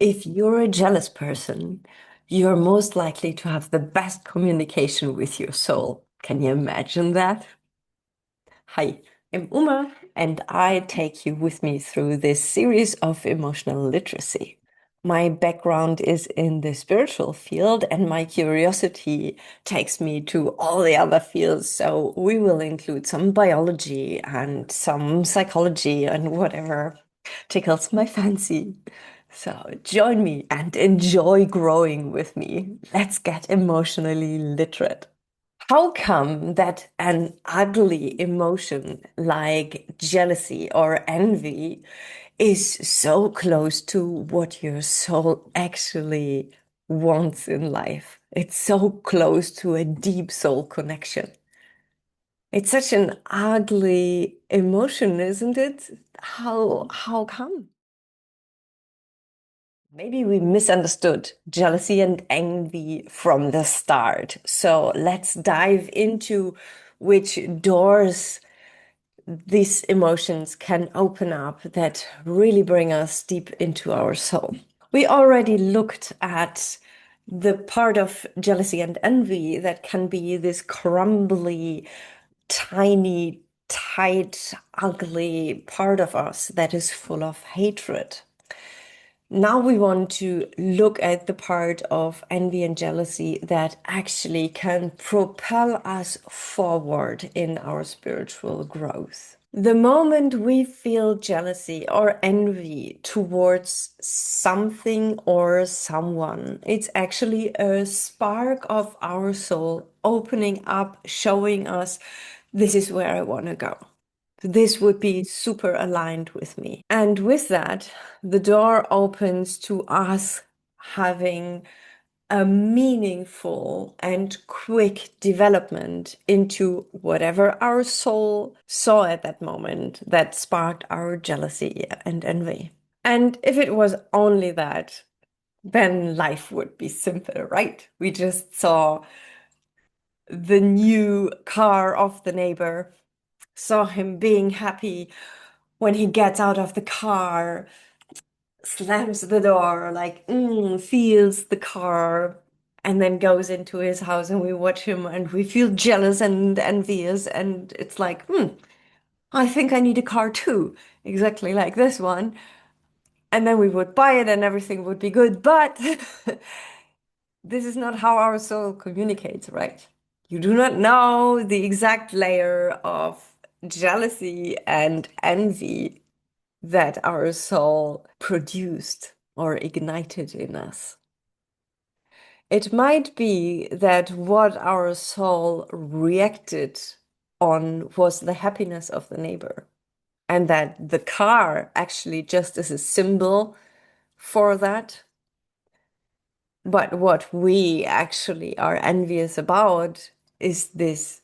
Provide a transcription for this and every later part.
If you're a jealous person, you're most likely to have the best communication with your soul. Can you imagine that? Hi, I'm Uma, and I take you with me through this series of emotional literacy. My background is in the spiritual field, and my curiosity takes me to all the other fields. So we will include some biology and some psychology and whatever tickles my fancy. So join me and enjoy growing with me. Let's get emotionally literate. How come that an ugly emotion like jealousy or envy is so close to what your soul actually wants in life? It's so close to a deep soul connection. It's such an ugly emotion, isn't it? How come? Maybe we misunderstood jealousy and envy from the start. So let's dive into which doors these emotions can open up that really bring us deep into our soul. We already looked at the part of jealousy and envy that can be this crumbly, tiny, tight, ugly part of us that is full of hatred. Now we want to look at the part of envy and jealousy that actually can propel us forward in our spiritual growth. The moment we feel jealousy or envy towards something or someone, it's actually a spark of our soul opening up, showing us this is where I want to go. This would be super aligned with me. And with that, the door opens to us having a meaningful and quick development into whatever our soul saw at that moment that sparked our jealousy and envy. And if it was only that, then life would be simple, right? We just saw the new car of the neighbor, saw him being happy when he gets out of the car, slams the door, like, feels the car, and then goes into his house, and we watch him and we feel jealous and envious. And it's like, I think I need a car too, exactly like this one. And then we would buy it and everything would be good. But this is not how our soul communicates, right? You do not know the exact layer of jealousy and envy that our soul produced or ignited in us. It might be that what our soul reacted on was the happiness of the neighbor, and that the car actually just is a symbol for that. But what we actually are envious about is this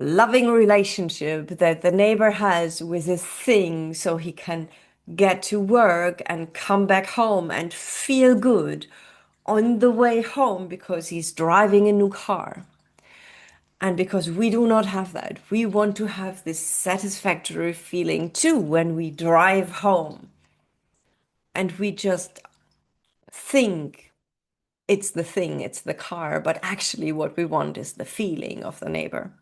loving relationship that the neighbor has with his thing so he can get to work and come back home and feel good on the way home because he's driving a new car. And because we do not have that, we want to have this satisfactory feeling too when we drive home. And we just think it's the thing, it's the car, but actually what we want is the feeling of the neighbor.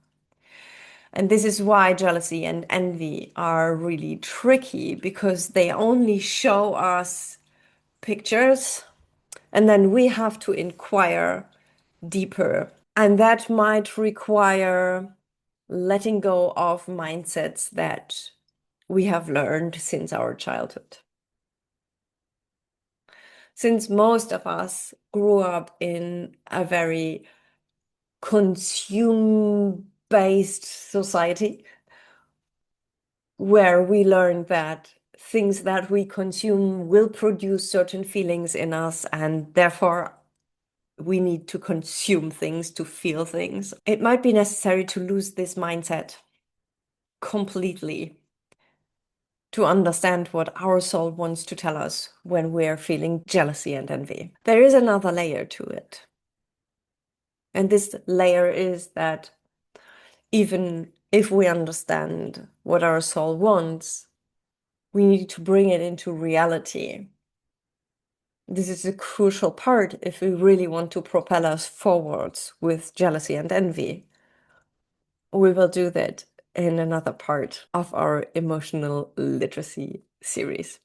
And this is why jealousy and envy are really tricky, because they only show us pictures and then we have to inquire deeper. And that might require letting go of mindsets that we have learned since our childhood. Since most of us grew up in a very consume-based society, where we learned that things that we consume will produce certain feelings in us, and therefore we need to consume things to feel things. It might be necessary to lose this mindset completely to understand what our soul wants to tell us when we're feeling jealousy and envy. There is another layer to it. And this layer is that even if we understand what our soul wants, we need to bring it into reality. This is a crucial part if we really want to propel us forwards with jealousy and envy. We will do that in another part of our emotional literacy series.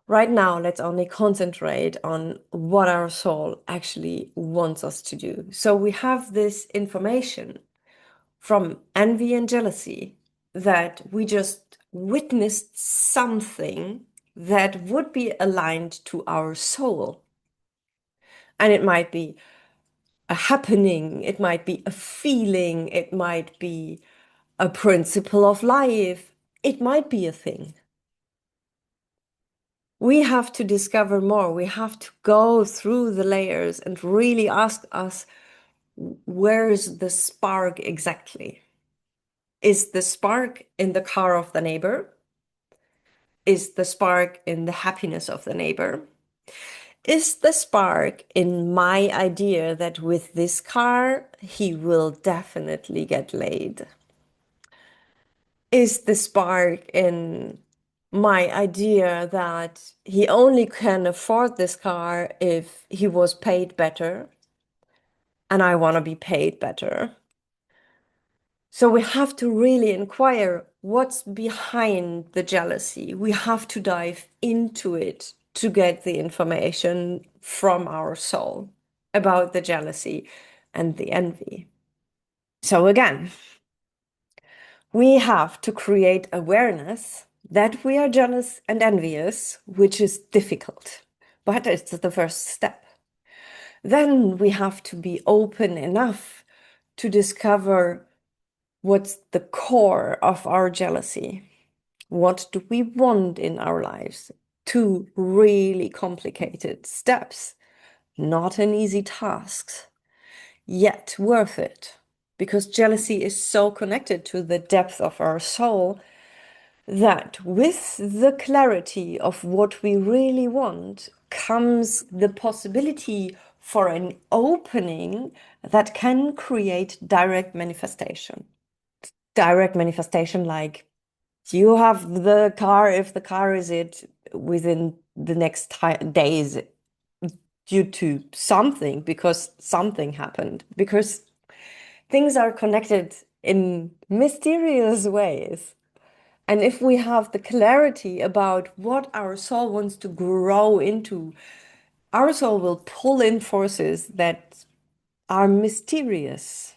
Right now, let's only concentrate on what our soul actually wants us to do. So we have this information from envy and jealousy that we just witnessed something that would be aligned to our soul. And it might be a happening, it might be a feeling, it might be a principle of life, it might be a thing. We have to discover more. We have to go through the layers and really ask us, where's the spark exactly? Is the spark in the car of the neighbor? Is the spark in the happiness of the neighbor? Is the spark in my idea that with this car, he will definitely get laid? Is the spark in my idea that he only can afford this car if he was paid better, and I want to be paid better? So we have to really inquire what's behind the jealousy. We have to dive into it to get the information from our soul about the jealousy and the envy. So again, we have to create awareness that we are jealous and envious, which is difficult, but it's the first step. Then we have to be open enough to discover what's the core of our jealousy. What do we want in our lives? Two really complicated steps, not an easy task, yet worth it. Because jealousy is so connected to the depth of our soul that with the clarity of what we really want comes the possibility for an opening that can create direct manifestation. Direct manifestation, like you have the car if the car is it within the next days due to something, because something happened, because things are connected in mysterious ways. And if we have the clarity about what our soul wants to grow into, our soul will pull in forces that are mysterious,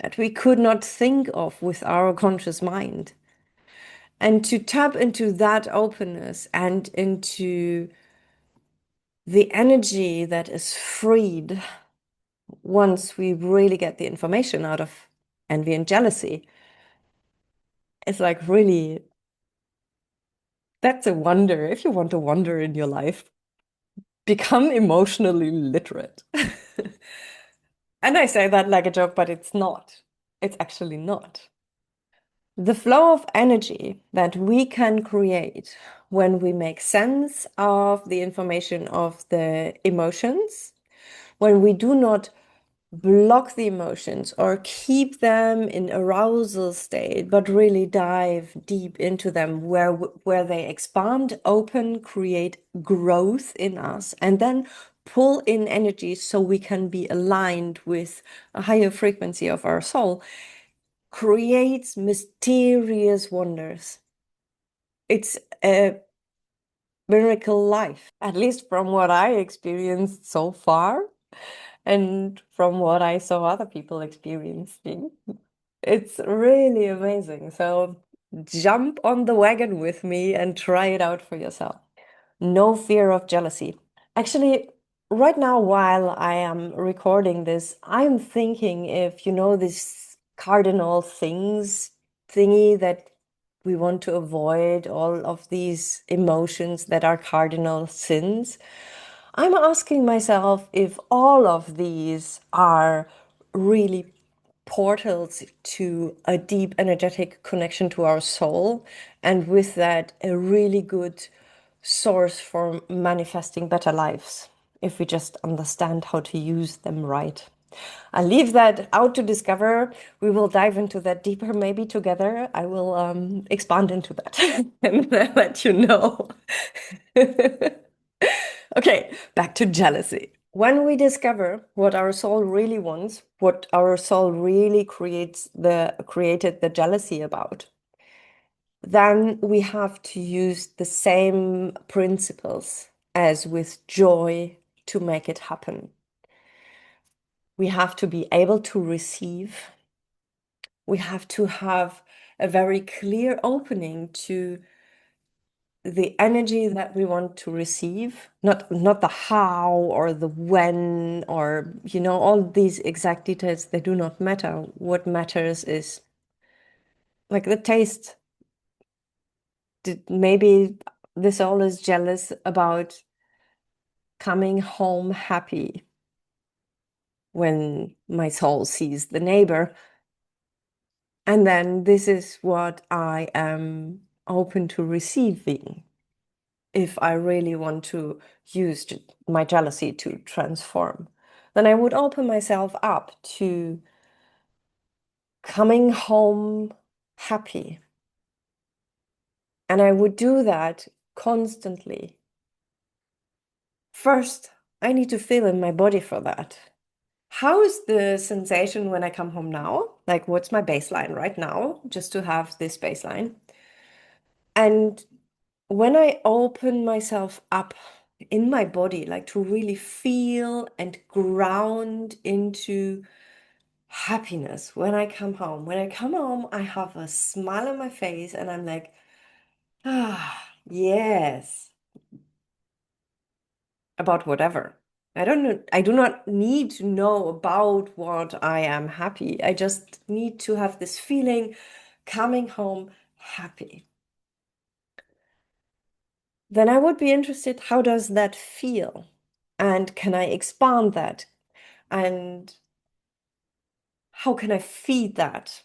that we could not think of with our conscious mind. And to tap into that openness and into the energy that is freed once we really get the information out of envy and jealousy, it's like really, that's a wonder. If you want to wonder in your life, become emotionally literate. And I say that like a joke, but it's not. It's actually not. The flow of energy that we can create when we make sense of the information of the emotions, when we do not block the emotions or keep them in arousal state, but really dive deep into them where they expand, open, create growth in us, and then pull in energy so we can be aligned with a higher frequency of our soul, creates mysterious wonders. It's a miracle life, at least from what I experienced so far and from what I saw other people experiencing. It's really amazing. So jump on the wagon with me and try it out for yourself. No fear of jealousy. Actually, right now, while I am recording this, I'm thinking if you know this cardinal things thingy that we want to avoid all of these emotions that are cardinal sins. I'm asking myself if all of these are really portals to a deep energetic connection to our soul, and with that, a really good source for manifesting better lives if we just understand how to use them right. I'll leave that out to discover. We will dive into that deeper, maybe together. I will expand into that and let you know. Okay, back to jealousy. When we discover what our soul really wants, what our soul really created the jealousy about, then we have to use the same principles as with joy to make it happen. We have to be able to receive. We have to have a very clear opening to the energy that we want to receive, not the how or the when or, all these exact details, they do not matter. What matters is like the taste. Maybe the soul is jealous about coming home happy when my soul sees the neighbor. And then this is what I am open to receiving if I really want to use my jealousy to transform. Then I would open myself up to coming home happy. And I would do that constantly. First, I need to feel in my body for that. How is the sensation when I come home now? Like, what's my baseline right now? Just to have this baseline. And when I open myself up in my body, like to really feel and ground into happiness when I come home. When I come home, I have a smile on my face and I'm like, ah, yes, about whatever. I don't know. I do not need to know about what I am happy. I just need to have this feeling coming home happy. Then I would be interested, how does that feel? And can I expand that? And how can I feed that?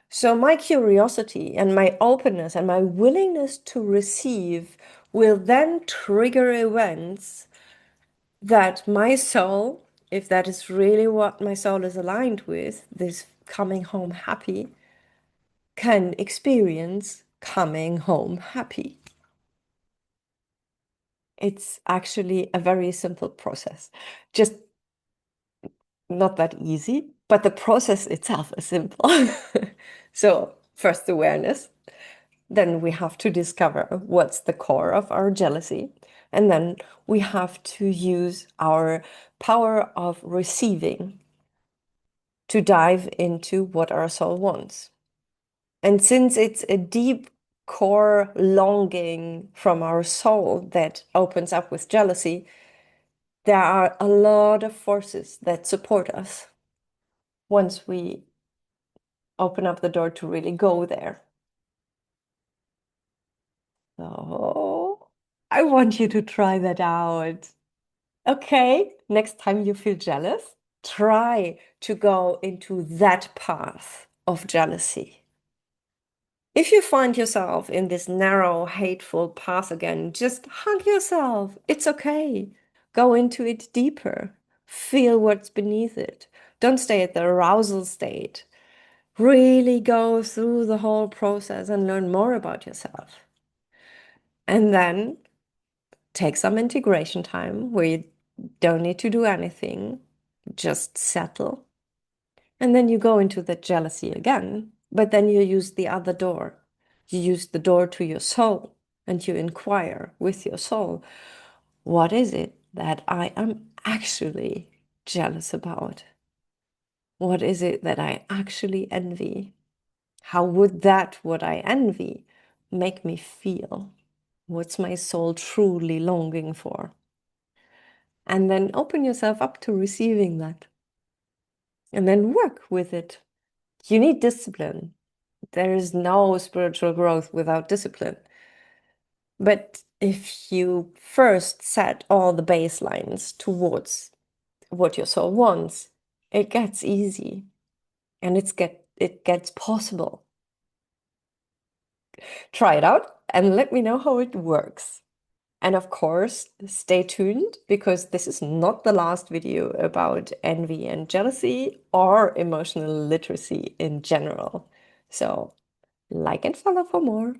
So my curiosity and my openness and my willingness to receive will then trigger events that my soul, if that is really what my soul is aligned with, this coming home happy, can experience coming home happy. It's actually a very simple process. Just not that easy, but the process itself is simple. So, first awareness, then we have to discover what's the core of our jealousy. And then we have to use our power of receiving to dive into what our soul wants. And since it's a deep core longing from our soul that opens up with jealousy, there are a lot of forces that support us once we open up the door to really go there. So I want you to try that out. Okay, next time you feel jealous, try to go into that path of jealousy. If you find yourself in this narrow, hateful path again, just hug yourself. It's okay. Go into it deeper. Feel what's beneath it. Don't stay at the arousal state. Really go through the whole process and learn more about yourself. And then take some integration time where you don't need to do anything, just settle. And then you go into the jealousy again, but then you use the other door. You use the door to your soul and you inquire with your soul, what is it that I am actually jealous about? What is it that I actually envy? How would that, what I envy, make me feel? What's my soul truly longing for? And then open yourself up to receiving that. And then work with it. You need discipline. There is no spiritual growth without discipline. But if you first set all the baselines towards what your soul wants, it gets easy and it gets possible. Try it out and let me know how it works. And of course, stay tuned because this is not the last video about envy and jealousy or emotional literacy in general. So, like and follow for more.